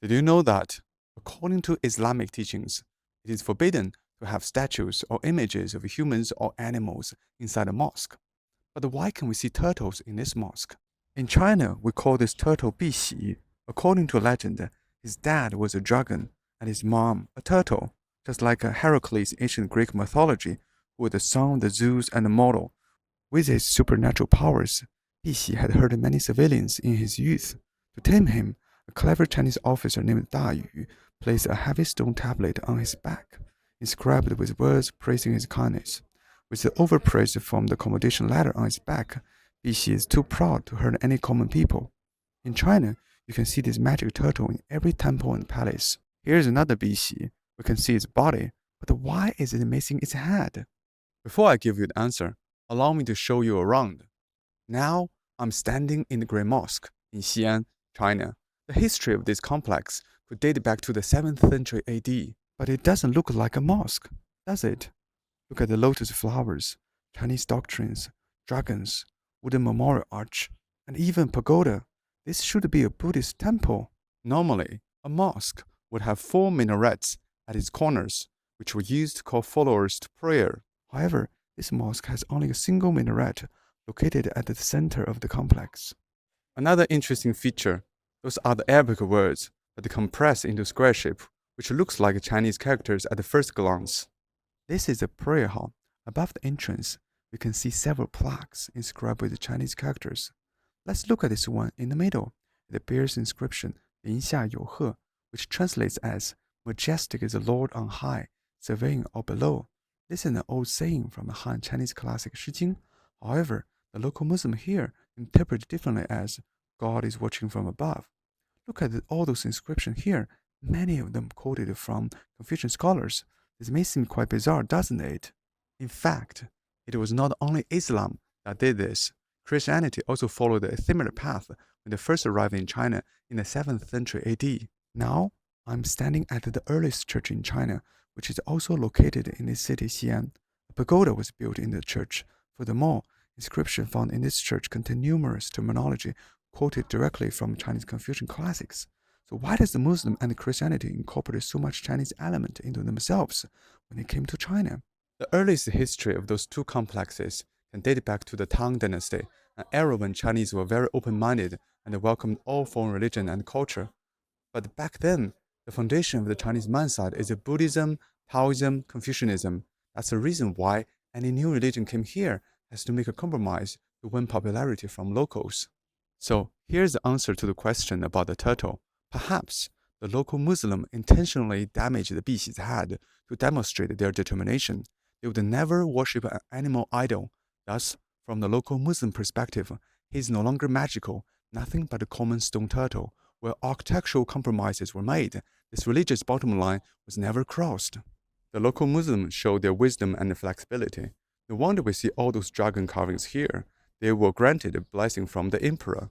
Did you know that, according to Islamic teachings, it is forbidden to have statues or images of humans or animals inside a mosque? But why can we see turtles in this mosque? In China, we call this turtle Bixi. According to legend, his dad was a dragon and his mom a turtle, just like Heracles in ancient Greek mythology, who was the son of the Zeus and the mortal. With his supernatural powers, Bixi had hurt many civilians in his youth. To tame him, a clever Chinese officer named Da Yu placed a heavy stone tablet on his back, inscribed with words praising his kindness. With the overpraise from the commendation letter on his back, Bixi is too proud to hurt any common people. In China, you can see this magic turtle in every temple and palace. Here's another Bixi. We can see its body, but why is it missing its head? Before I give you the answer, allow me to show you around. Now, I'm standing in the Great Mosque in Xi'an, China. The history of this complex could date back to the 7th century AD, but it doesn't look like a mosque, does it? Look at the lotus flowers, Chinese doctrines, dragons, wooden memorial arch, and even pagoda. This should be a Buddhist temple. Normally, a mosque would have 4 minarets at its corners, which were used to call followers to prayer. However, this mosque has only a single minaret located at the center of the complex. Another interesting feature, those are the Arabic words, but compressed into square shape, which looks like Chinese characters at the first glance. This is a prayer hall. Above the entrance, we can see several plaques inscribed with Chinese characters. Let's look at this one in the middle. It bears the inscription 林下有鹤, which translates as majestic is the Lord on high, surveying all below. This is an old saying from the Han Chinese classic Shi Jing. However, the local Muslim here interpret it differently as God is watching from above. Look at all those inscriptions here, many of them quoted from Confucian scholars. This may seem quite bizarre, doesn't it? In fact, it was not only Islam that did this. Christianity also followed a similar path when they first arrived in China in the 7th century AD. Now, I'm standing at the earliest church in China, which is also located in this city, Xi'an. A pagoda was built in the church. Furthermore, inscriptions found in this church contain numerous terminology quoted directly from Chinese Confucian classics. So why does the Muslim and the Christianity incorporate so much Chinese element into themselves when it came to China? The earliest history of those two complexes can date back to the Tang Dynasty, an era when Chinese were very open-minded and welcomed all foreign religion and culture. But back then, the foundation of the Chinese mindset is Buddhism, Taoism, Confucianism. That's the reason why any new religion came here has to make a compromise to win popularity from locals. So here's the answer to the question about the turtle. Perhaps the local Muslim intentionally damaged the Bixi's head to demonstrate their determination. They would never worship an animal idol. Thus, from the local Muslim perspective, he is no longer magical, nothing but a common stone turtle. Where architectural compromises were made, this religious bottom line was never crossed. The local Muslims showed their wisdom and flexibility. No wonder we see all those dragon carvings here. They were granted a blessing from the emperor.